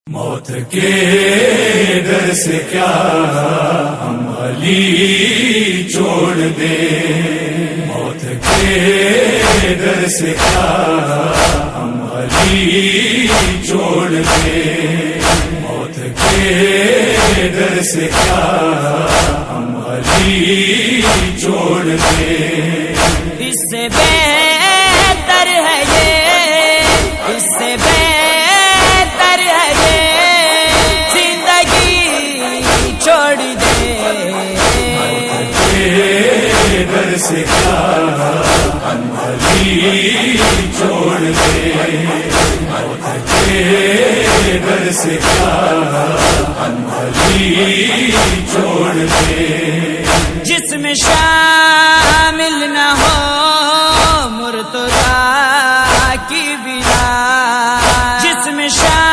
موت کے ڈر سے کیا ہم علی چھوڑ دیں، موت کے ڈر سے کیا ہم علی چھوڑ دیں، موت کے ڈر سے کیا ہم علی چھوڑ دیں۔ اس سے بہتر ہے یہ، اس سے بہتر ہے یہ زندگی چھوڑ دے۔ موت کے ڈر سے کیا ہم علی چھوڑ دیں، موت کے ڈر سے کیا ہم علی چھوڑ دیں۔ جس میں شامل نہ ہو مرتضیٰ کی بلا، جس میں شامل